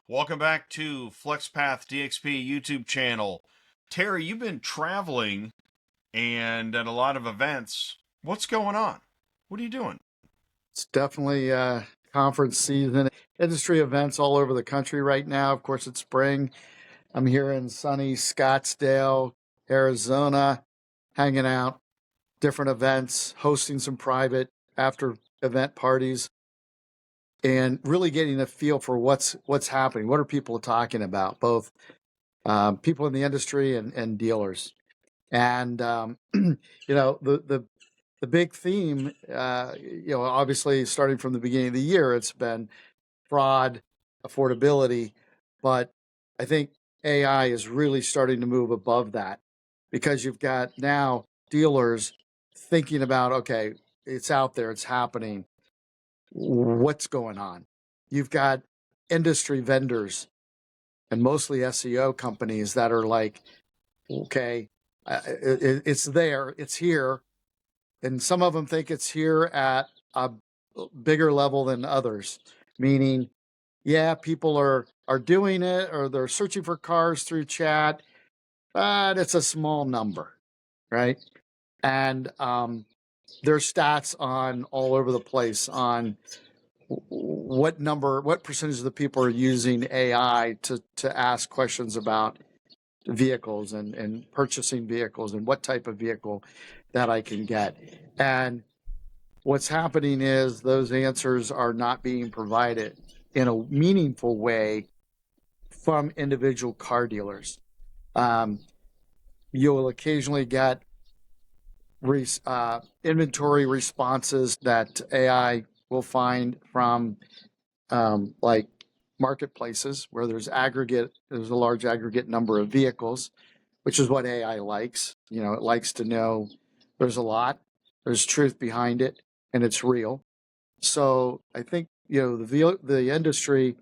Welcome back to FlexPath DXP YouTube channel. Terry, you've been traveling and at a lot of events. What's going on? What are you doing? It's definitely conference season, industry events all over the country right now. Of course, it's spring. I'm here in sunny Scottsdale, Arizona, hanging out, different events, hosting some private after event parties, and really getting a feel for what's happening. What are people talking about? Both people in the industry and dealers. And the big theme, obviously starting from the beginning of the year, it's been fraud, affordability, but I think AI is really starting to move above that because you've got now dealers thinking about, okay, it's out there, it's happening. What's going on? You've got industry vendors and mostly SEO companies that are like, okay, it's there, it's here. And some of them think it's here at a bigger level than others, meaning, yeah, people are doing it or they're searching for cars through chat, but it's a small number, right? And there's stats on all over the place on what percentage of the people are using AI to ask questions about vehicles and purchasing vehicles and what type of vehicle that I can get. And what's happening is those answers are not being provided in a meaningful way from individual car dealers. You'll occasionally get inventory responses that AI will find from like marketplaces where there's a large aggregate number of vehicles, which is what AI likes. It likes to know there's a lot, there's truth behind it, and it's real. So I think the industry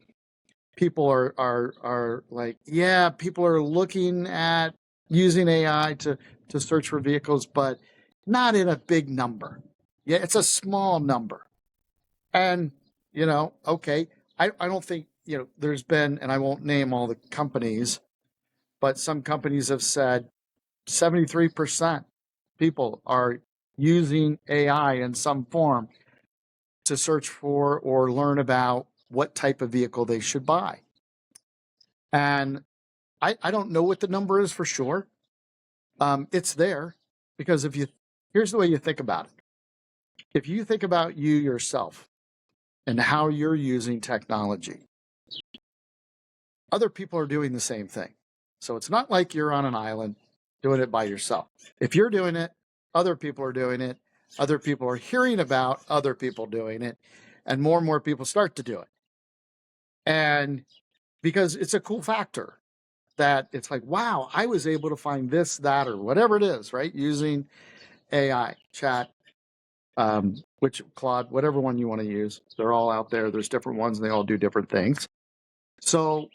people are like, yeah, people are looking at using AI to search for vehicles, but not in a big number. Yeah, it's a small number. And okay, I don't think there's been, and I won't name all the companies, but some companies have said 73% people are using AI in some form to search for or learn about what type of vehicle they should buy. And I don't know what the number is for sure. It's there because here's the way you think about it. If you think about you yourself and how you're using technology, other people are doing the same thing. So it's not like you're on an island doing it by yourself. If you're doing it, other people are doing it. Other people are hearing about other people doing it, and more people start to do it. And because it's a cool factor that it's like, wow, I was able to find this, that, or whatever it is, right? Using AI, chat, which Claude, whatever one you want to use, they're all out there. There's different ones and they all do different things. So,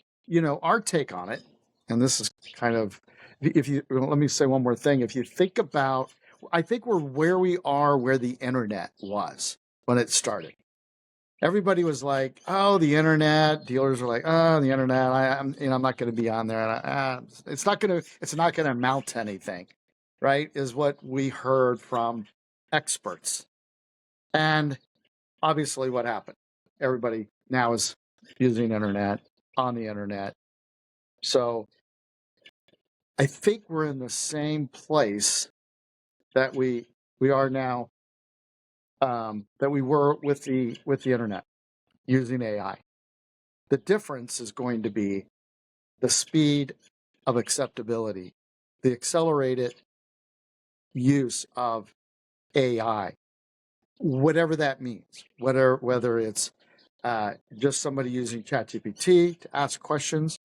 our take on it, and this is kind of, let me say one more thing. If you think about, I think we're where we are, where the internet was when it started. Everybody was like, "Oh, the internet." Dealers were like, "Oh, the internet. I'm not going to be on there. It's not going to amount to anything," right? Is what we heard from experts, and obviously, what happened? Everybody now is using internet on the internet, so I think we're in the same place that we are now, that we were with the internet using AI. The difference is going to be the speed of acceptability, the accelerated use of AI, whatever that means, whether it's just somebody using ChatGPT to ask questions,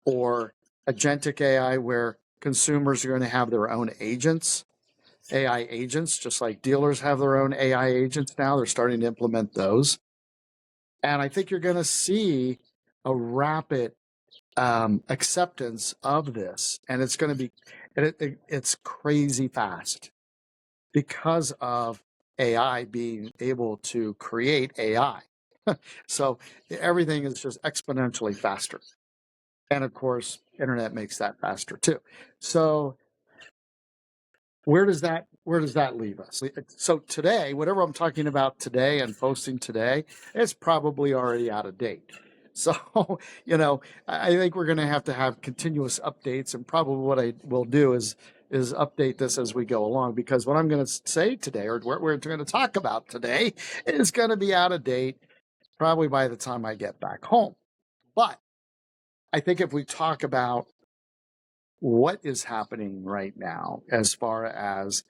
or agentic AI where consumers are going to have their own agents, AI agents, just like dealers have their own AI agents now. They're starting to implement those. And I think you're going to see a rapid acceptance of this, and it's going to be, it's crazy fast because of AI being able to create AI. So everything is just exponentially faster. And of course, internet makes that faster too. So where does that leave us? So today, whatever I'm talking about today and posting today, it's probably already out of date. So, I think we're going to have continuous updates, and probably what I will do is update this as we go along, because what I'm going to say today, or what we're going to talk about today, is going to be out of date probably by the time I get back home. But I think if we talk about what is happening right now as far as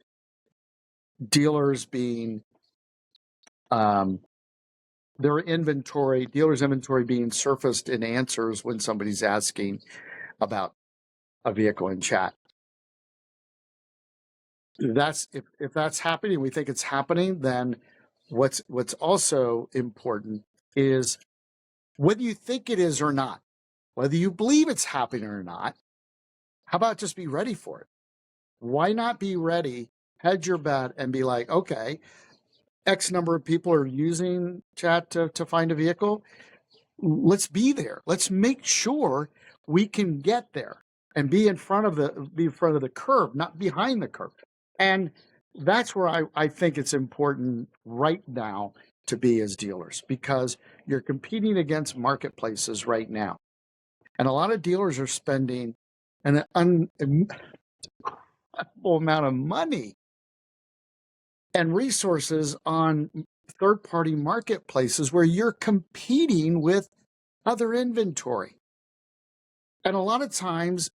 dealers being dealers' inventory being surfaced in answers when somebody's asking about a vehicle in chat. That's if that's happening, we think it's happening, then what's also important is whether you think it is or not, whether you believe it's happening or not, how about just be ready for it? Why not be ready, hedge your bet, and be like, okay, X number of people are using chat to find a vehicle. Let's be there. Let's make sure we can get there and be in front of the curve, not behind the curve. And that's where I think it's important right now to be as dealers, because you're competing against marketplaces right now. And a lot of dealers are spending an incredible amount of money and resources on third-party marketplaces where you're competing with other inventory. And a lot of times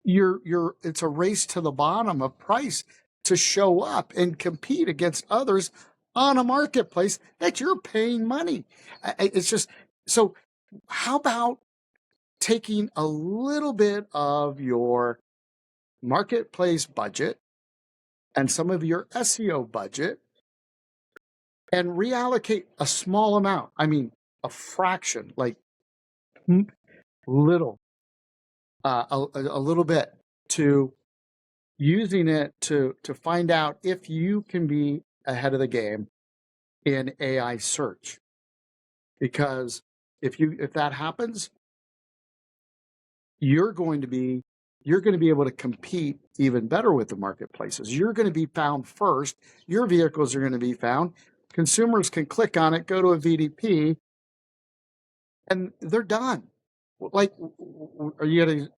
it's a race to the bottom of price to show up and compete against others on a marketplace that you're paying money. It's just, so how about taking a little bit of your marketplace budget and some of your SEO budget and reallocate a small amount. I mean, a fraction, like little, a little bit, to using it to find out if you can be ahead of the game in AI search. Because if that happens, you're going to be able to compete even better with the marketplaces. You're going to be found first. Your vehicles are going to be found. Consumers can click on it, go to a VDP, and they're done. Like, are you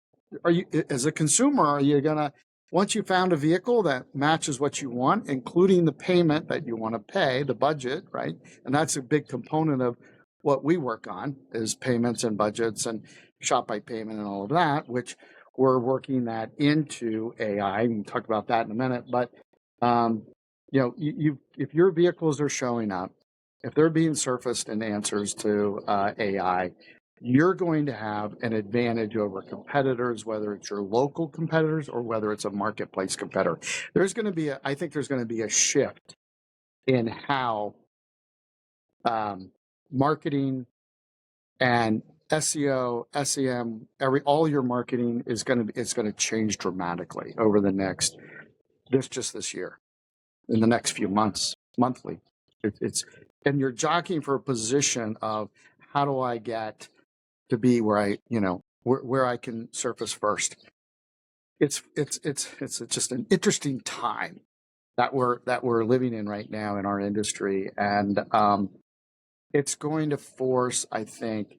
as a consumer, are you gonna, once you found a vehicle that matches what you want, including the payment that you want to pay, the budget, right? And that's a big component of what we work on, is payments and budgets and shop by payment and all of that, which we're working that into AI. We can talk about that in a minute. But if your vehicles are showing up, if they're being surfaced in answers to AI, you're going to have an advantage over competitors, whether it's your local competitors or whether it's a marketplace competitor. I think there's going to be a shift in how marketing and SEO, SEM, all your marketing it's going to change dramatically over this year, in the next few months, monthly. And you're jockeying for a position of, how do I get to be where I can surface first. It's just an interesting time that we're living in right now in our industry, and it's going to force, I think,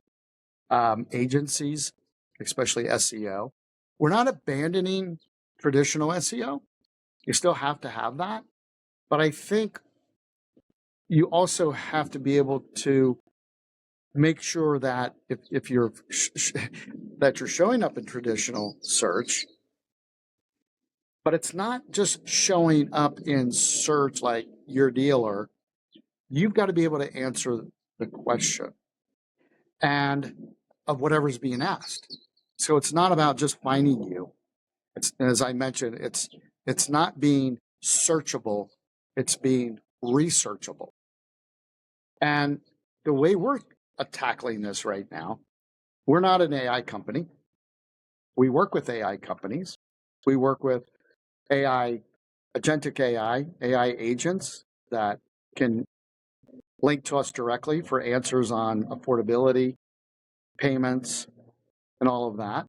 agencies, especially SEO. We're not abandoning traditional SEO. You still have to have that, but I think you also have to be able to make sure that if you're that you're showing up in traditional search, but it's not just showing up in search like your dealer. You've got to be able to answer the question and of whatever's being asked. So it's not about just finding you. It's, as I mentioned, it's not being searchable, it's being researchable. And the way we're tackling this right now, we're not an AI company. We work with AI companies. We work with agentic AI agents that can link to us directly for answers on affordability, payments, and all of that.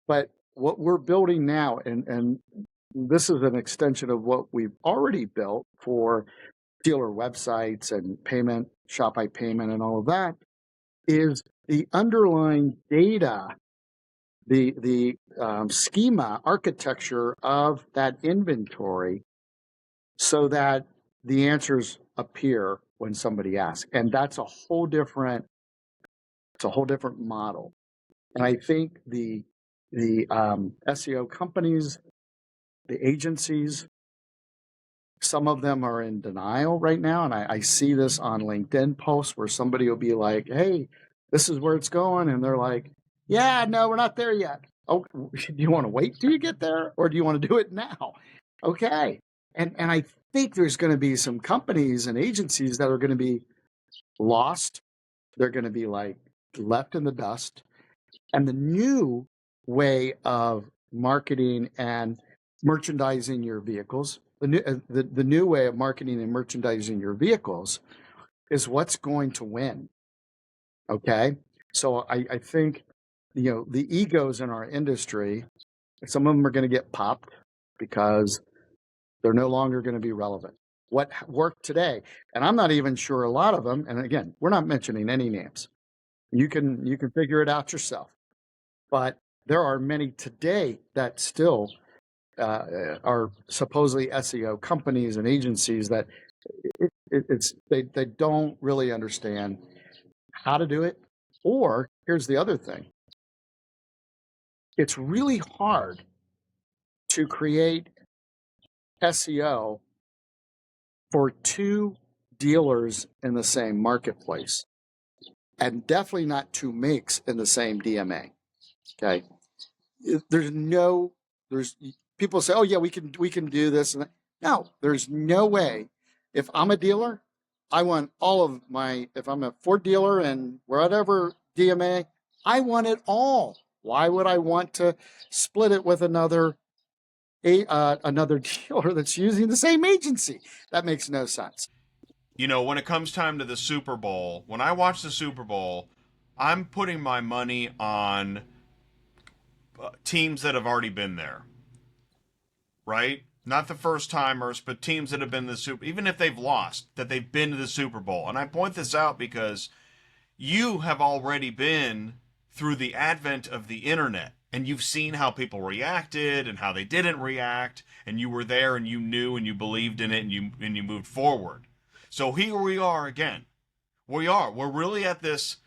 But what we're building now, and this is an extension of what we've already built for dealer websites and payment, shop by payment, and all of that, is the underlying data, the schema architecture of that inventory, so that the answers appear when somebody asks. And that's a whole different model. And I think the SEO companies, the agencies, some of them are in denial right now. And I see this on LinkedIn posts where somebody will be like, hey, this is where it's going. And they're like, yeah, no, we're not there yet. Oh, do you want to wait till you get there, or do you want to do it now? Okay. And I think there's going to be some companies and agencies that are going to be lost. They're going to be like left in the dust. And the new way of marketing and merchandising your vehicles, the new way of marketing and merchandising your vehicles is what's going to win. Okay. So I think, the egos in our industry, some of them are going to get popped because they're no longer going to be relevant. What worked today, and I'm not even sure a lot of them, and again, we're not mentioning any names. You can figure it out yourself. But there are many today that still are supposedly SEO companies and agencies that they don't really understand how to do it. Or here's the other thing. It's really hard to create SEO for two dealers in the same marketplace, and definitely not two makes in the same DMA. Okay. There's people say, oh yeah, we can do this and that. No, there's no way. If I'm a dealer, I want all of if I'm a Ford dealer and whatever DMA, I want it all. Why would I want to split it with another dealer that's using the same agency? That makes no sense. When it comes time to the Super Bowl, when I watch the Super Bowl, I'm putting my money on teams that have already been there, right? Not the first timers, but teams that have been to the Super, even if they've lost, that they've been to the Super Bowl. And I point this out because you have already been through the advent of the internet, and you've seen how people reacted and how they didn't react, and you were there and you knew and you believed in it, and you moved forward. So here we are again. We're really at this,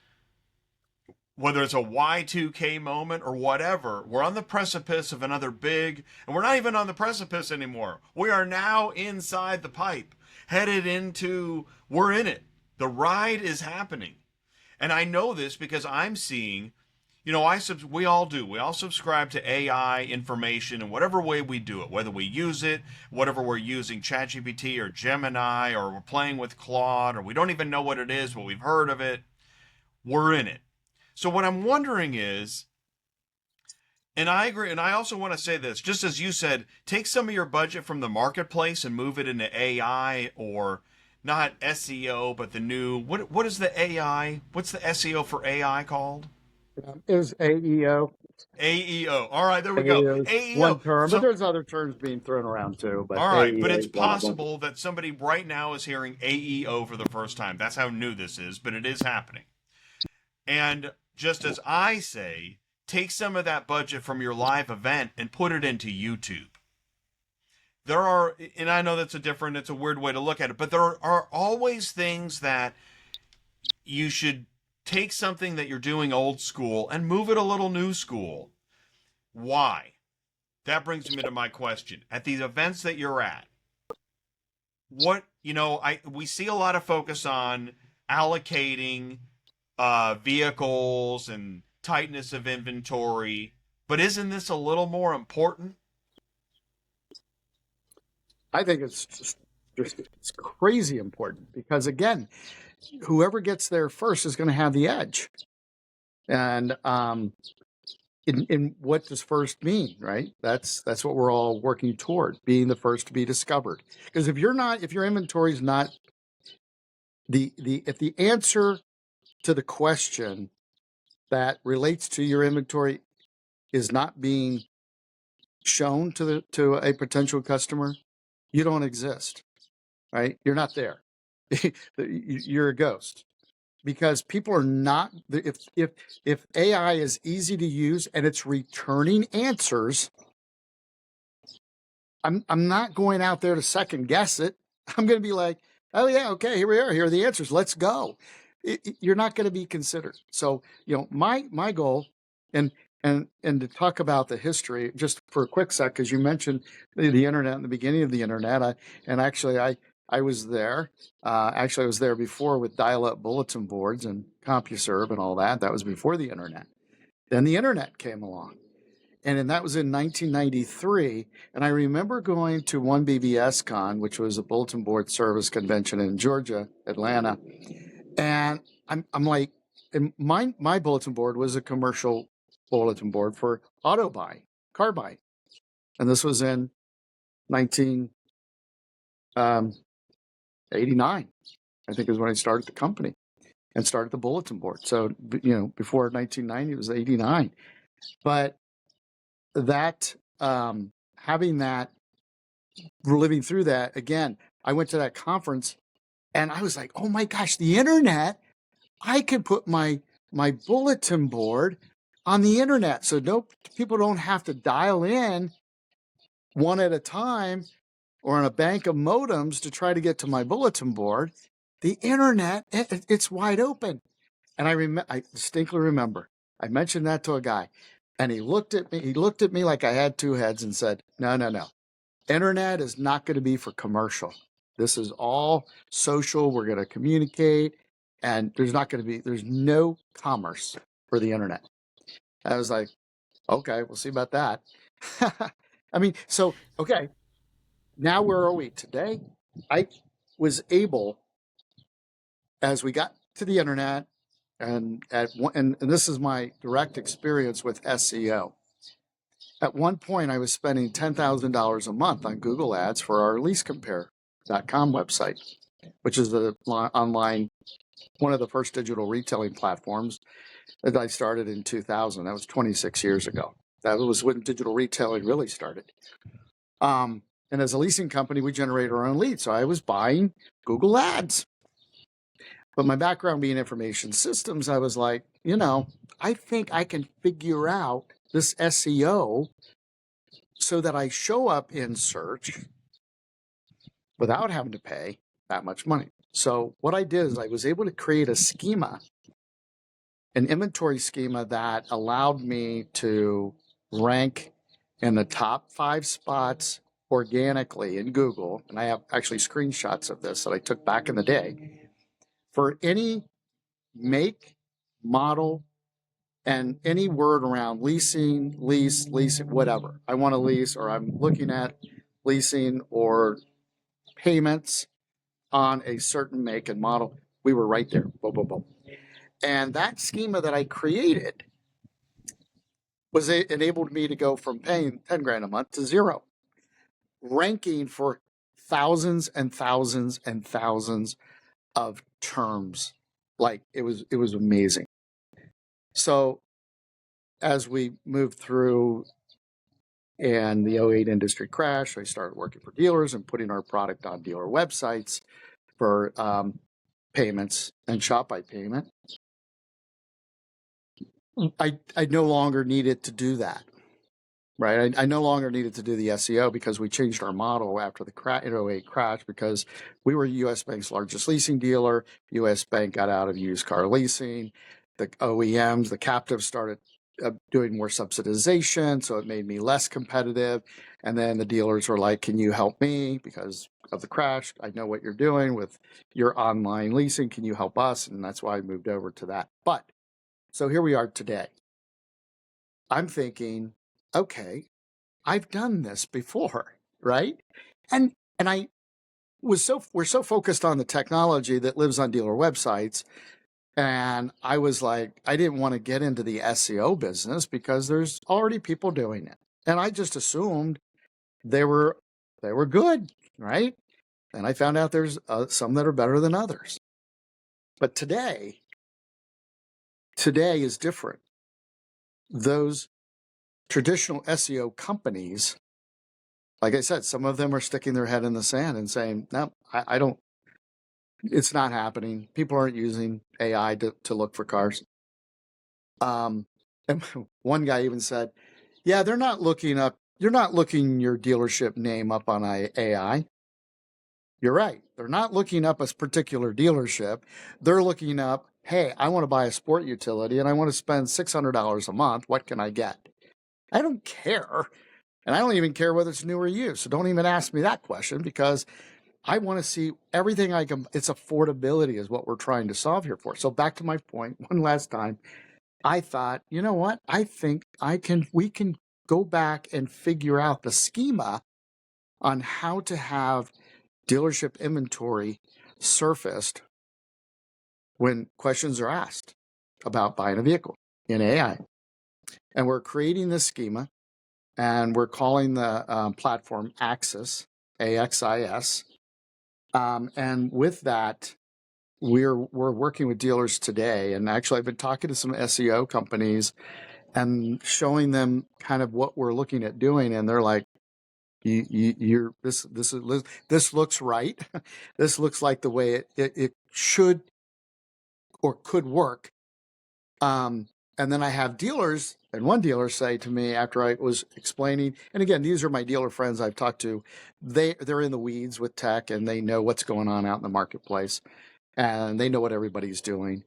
whether it's a Y2K moment or whatever, we're on the precipice of another big, and we're not even on the precipice anymore. We are now inside the pipe, we're in it. The ride is happening. And I know this because I'm seeing, we all do. We all subscribe to AI information in whatever way we do it, whether we use it, whatever we're using, ChatGPT or Gemini, or we're playing with Claude, or we don't even know what it is, but we've heard of it. We're in it. So what I'm wondering is, and I agree, and I also want to say this, just as you said, take some of your budget from the marketplace and move it into AI, or not SEO, but the new, what is the AI? What's the SEO for AI called? It was AEO. AEO. All right, there we go. AEO. One term, but there's other terms being thrown around too. But all right, AEO, but it's possible that somebody right now is hearing AEO for the first time. That's how new this is, but it is happening. And just as I say, take some of that budget from your live event and put it into YouTube. There are, and I know it's a weird way to look at it, but there are always things that you should take something that you're doing old school and move it a little new school. Why? That brings me to my question. At these events that you're at, we see a lot of focus on allocating vehicles and tightness of inventory, but isn't this a little more important? I think it's crazy important because, again, whoever gets there first is going to have the edge. And in what does first mean, right? That's what we're all working toward, being the first to be discovered. Because if your inventory is not if the answer to the question that relates to your inventory is not being shown to a potential customer, you don't exist, right? You're not there. You're a ghost. Because people are not, if AI is easy to use and it's returning answers, I'm not going out there to second guess it. I'm going to be like, oh yeah, okay, here we are. Here are the answers. Let's go. You're not going to be considered. So, my goal, and to talk about the history, just for a quick sec, because you mentioned the internet and the beginning of the internet, I was there. Actually, I was there before with dial-up bulletin boards and CompuServe and all that. That was before the internet. Then the internet came along. And that was in 1993. And I remember going to one BBS Con, which was a bulletin board service convention in Georgia, Atlanta. And I'm like, and my bulletin board was a commercial bulletin board for auto buy, car buy. And this was in 1989, I think is when I started the company and started the bulletin board. So, before 1990, it was 89. But that, having that, living through that again, I went to that conference and I was like, oh my gosh, the internet, I can put my bulletin board on the internet. So people don't have to dial in one at a time or on a bank of modems to try to get to my bulletin board. The internet, it's wide open. And I distinctly remember, I mentioned that to a guy and he looked at me like I had two heads and said, no. Internet is not going to be for commercial. This is all social. We're going to communicate, and there's no commerce for the internet. I was like, okay, we'll see about that. I mean, okay, now where are we today? I was able, as we got to the internet, and this is my direct experience with SEO. At one point, I was spending $10,000 a month on Google ads for our leasecompare.com website, which is the online, one of the first digital retailing platforms that I started in 2000. That was 26 years ago. That was when digital retailing really started. And as a leasing company, we generate our own leads. So I was buying Google ads. But my background being information systems, I was like, I think I can figure out this SEO so that I show up in search without having to pay that much money. So what I did is I was able to create a schema, an inventory schema that allowed me to rank in the top 5 spots organically in Google. And I have actually screenshots of this that I took back in the day for any make, model, and any word around leasing, whatever. I want to lease, or I'm looking at leasing or payments on a certain make and model. We were right there. Boom, boom, boom. And that schema that I created enabled me to go from paying 10 grand a month to 0, ranking for thousands and thousands and thousands of terms. Like it was amazing. So as we moved through and the 08 industry crash, I started working for dealers and putting our product on dealer websites for payments and shop by payment. I no longer needed to do that, right? I no longer needed to do the SEO because we changed our model after the 08 crash, because we were U.S. Bank's largest leasing dealer. U.S. Bank got out of used car leasing. The OEMs, the captives started doing more subsidization, so it made me less competitive. And then the dealers were like, can you help me because of the crash? I know what you're doing with your online leasing. Can you help us? And that's why I moved over to that. But so here we are today. I'm thinking, okay, I've done this before, right? And we're so focused on the technology that lives on dealer websites And I was like, I didn't want to get into the SEO business because there's already people doing it. And I just assumed they were good, right? And I found out there's some that are better than others. But today is different. Those traditional SEO companies, like I said, some of them are sticking their head in the sand and saying, no, I don't, it's not happening. People aren't using AI to look for cars. And one guy even said, yeah, you're not looking your dealership name up on AI. You're right. They're not looking up a particular dealership. They're looking up, hey, I want to buy a sport utility and I want to spend $600 a month. What can I get? I don't care. And I don't even care whether it's new or used. So don't even ask me that question, because I want to see everything I can. It's affordability is what we're trying to solve here for. So back to my point one last time. I thought, you know what? I think we can go back and figure out the schema on how to have dealership inventory surfaced when questions are asked about buying a vehicle in AI. And we're creating this schema, and we're calling the platform Axis, AXIS. And with that, we're working with dealers today. And actually, I've been talking to some SEO companies and showing them kind of what we're looking at doing, and they're like, this looks right. This looks like the way it should or could work. And then I have dealers, and one dealer say to me after I was explaining, and again, these are my dealer friends I've talked to. They're in the weeds with tech, and they know what's going on out in the marketplace, and they know what everybody's doing.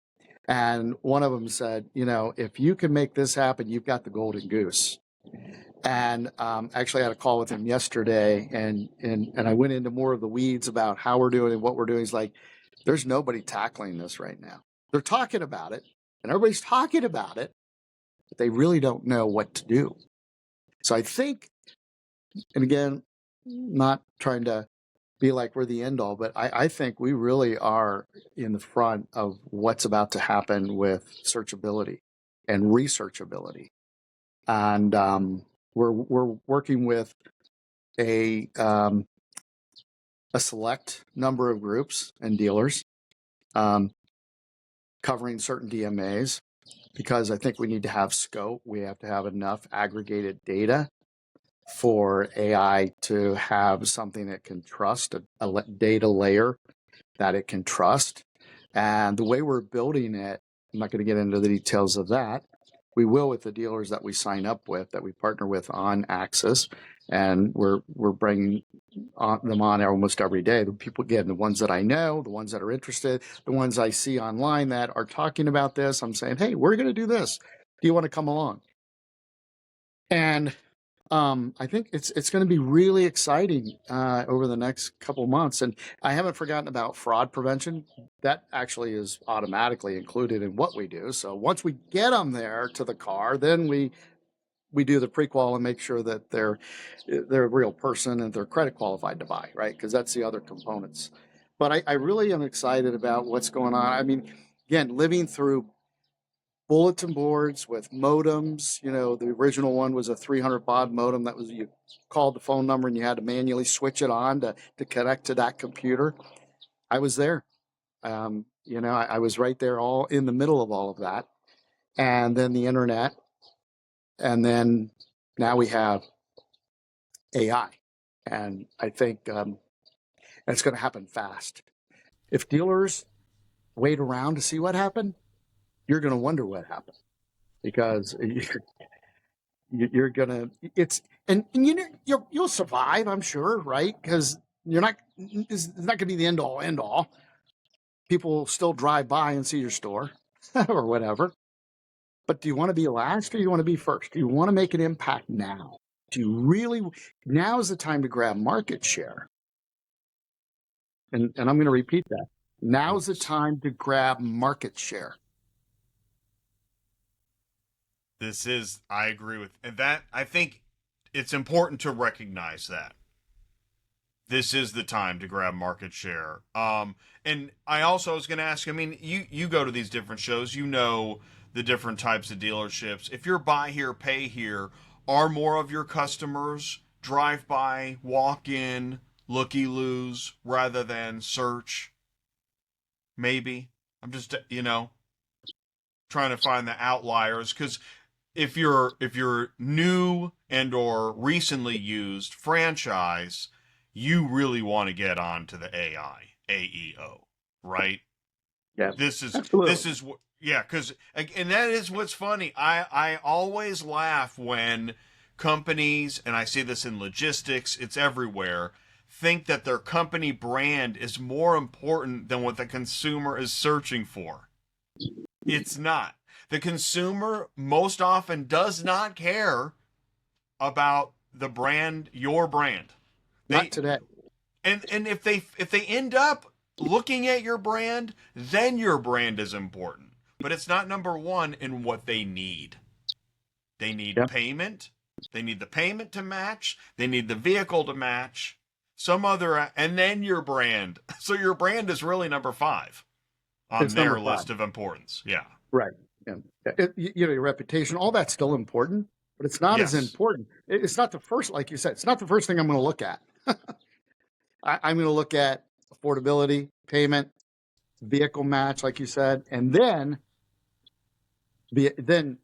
And one of them said, if you can make this happen, you've got the golden goose. And actually, I had a call with him yesterday, and I went into more of the weeds about how we're doing and what we're doing. He's like, there's nobody tackling this right now. They're talking about it, and everybody's talking about it, but they really don't know what to do. So I think, and again, not trying to be like we're the end all, but I think we really are in the front of what's about to happen with searchability and researchability. And we're working with a select number of groups and dealers covering certain DMAs, because I think we need to have scope. We have to have enough aggregated data for AI to have something it can trust, a data layer that it can trust. And the way we're building it, I'm not going to get into the details of that. We will with the dealers that we sign up with, that we partner with on Axis, and we're bringing them on almost every day. The people, again, the ones that I know, the ones that are interested, the ones I see online that are talking about this, I'm saying, hey, we're going to do this. Do you want to come along? And I think it's going to be really exciting over the next couple of months. And I haven't forgotten about fraud prevention. That actually is automatically included in what we do. So once we get them there to the car, then we do the pre-qual and make sure that they're a real person and they're credit qualified to buy, right? Because that's the other components. But I really am excited about what's going on. I mean, again, living through bulletin boards with modems. The original one was a 300 baud modem that was, you called the phone number and you had to manually switch it on to connect to that computer. I was there. I was right there, all in the middle of all of that. And then the internet. And then now we have AI. And I think it's going to happen fast. If dealers wait around to see what happened, you're going to wonder what happened, because you're gonna you'll survive, I'm sure, right? Because it's not gonna be the end all. People will still drive by and see your store or whatever. But do you want to be last, or do you want to be first? Do you want to make an impact now? Do you really? Now is the time to grab market share. And I'm going to repeat that. Now is the time to grab market share. I agree with and that. I think it's important to recognize that. this is the time to grab market share. And I also was going to ask, I mean, you go to these different shows, you know the different types of dealerships. If you're buy here, pay here, are more of your customers drive by, walk in, looky loos rather than search? Maybe. I'm just, trying to find the outliers, because if you're new and or recently used franchise, you really want to get on to the AEO, right? Yeah, This is absolutely. this is what yeah, because and that is what's funny. I always laugh when companies, and I see this in logistics, it's everywhere, think that their company brand is more important than what the consumer is searching for. It's not. The consumer most often does not care about the brand, your brand. Not They today. and if they end up looking at your brand, then your brand is important. But it's not number one in what they need. They need Yeah, payment. They need the payment to match. They need the vehicle to match. Some other, and then your brand. So your brand is really number five on it's number their five. list of importance. Yeah. Right. Yeah. Your reputation, all that's still important, but it's not as Yes. important. It's not the first, like you said, it's not the first thing I'm going to look at. I'm going to look at affordability, payment, vehicle match, like you said, and then then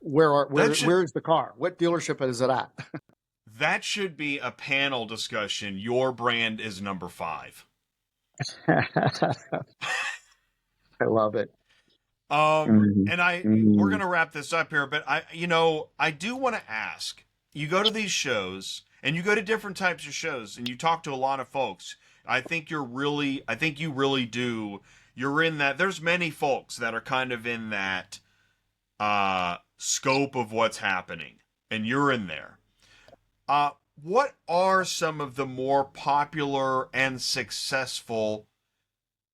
That should where's the car? What dealership is it at? that should be a panel discussion. Your brand is number five. I love it. And we're Mhm. gonna wrap this up here, but I do want to ask. You go to these shows, and you go to different types of shows, and you talk to a lot of folks. I think you really do. You're in that. There's many folks that are kind of in that scope of what's happening, and you're in there. Uh, what are some of the more popular and successful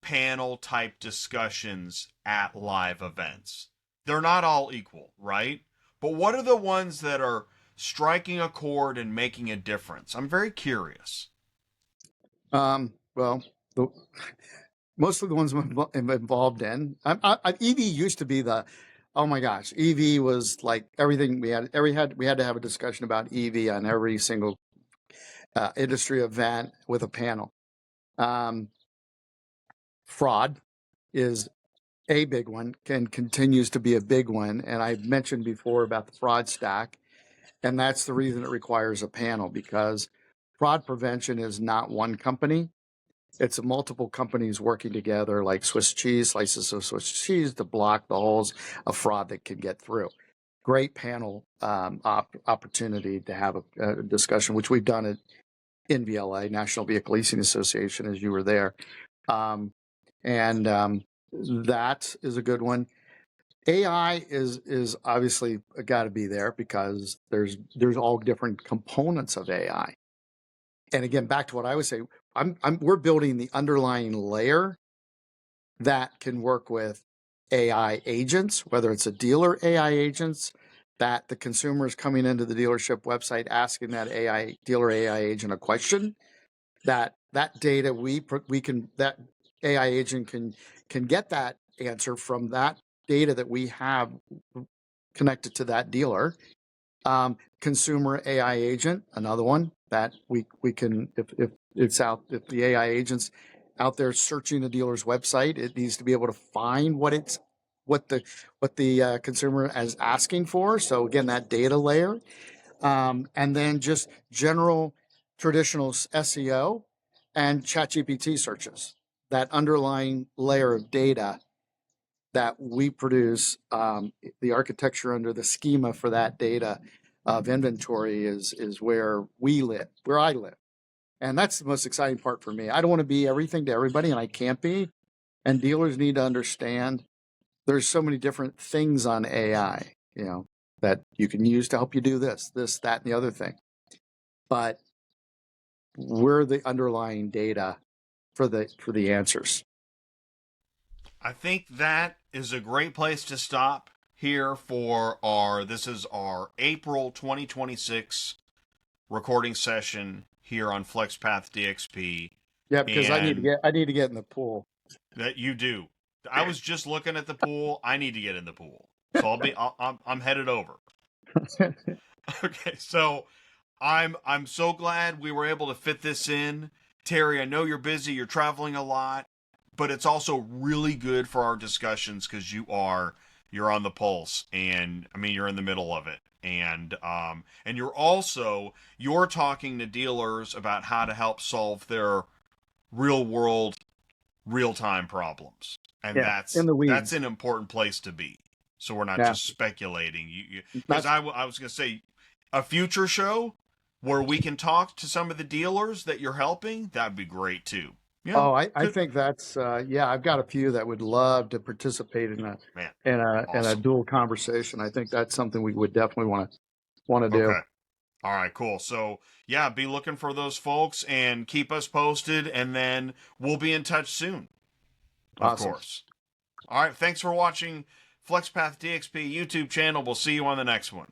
panel type discussions at live events? They're not all equal, right? But what are the ones that are striking a chord and making a difference? I'm very curious. Well, the, most of the ones I'm involved in, EV used to be oh my gosh, EV was like everything we had to have a discussion about EV on every single industry event with a panel. Um, Fraud is a big one and continues to be a big one. And I mentioned before about the fraud stack, and that's the reason it requires a panel, because fraud prevention is not one company. It's multiple companies working together, like Swiss cheese, slices of Swiss cheese, to block the holes of fraud that can get through. Great panel opportunity to have a discussion, which we've done at NVLA, National Vehicle Leasing Association, as you were there. And that is a good one. AI is obviously got to be there, because there's all different components of AI. And again, back to what I was saying, we're building the underlying layer that can work with AI agents, whether it's a dealer AI agents that the consumer is coming into the dealership website asking that dealer AI agent a question, that data we can, that AI agent can get that answer from that data that we have connected to that dealer. Consumer AI agent, another one that we can, if it's out, if the AI agent's out there searching the dealer's website, it needs to be able to find what the consumer is asking for. So again, that data layer, and then just general traditional SEO and ChatGPT searches. That underlying layer of data that we produce, the architecture under the schema for that data of inventory is where I live. And that's the most exciting part for me. I don't want to be everything to everybody, and I can't be. And dealers need to understand there's so many different things on AI, that you can use to help you do this, that, and the other thing. But we're the underlying data for the answers. I think that is a great place to stop here this is our April 2026 recording session here on FlexPath DXP. Yeah, because I need And to get in the pool. that you do. I was just looking at the pool. I need to get in the pool, so I'm headed over. Okay, so I'm so glad we were able to fit this in. Terry, I know you're busy, you're traveling a lot, but it's also really good for our discussions because you're on the pulse, and I mean you're in the middle of it. And you're talking to dealers about how to help solve their real world, real time problems. And Yeah, in the that's weeds. an important place to be. So we're not Yeah, just speculating. Because that's I was going to say a future show where we can talk to some of the dealers that you're helping. That'd be great too. Yeah, oh, I good think that's yeah. I've got a few that would love to participate in man. a Awesome. dual conversation. I think that's something we would definitely want to do. Okay. All right, cool. So, yeah, be looking for those folks and keep us posted, and then we'll be in touch soon, of Awesome. course. All right, thanks for watching FlexPath DXP YouTube channel. We'll see you on the next one.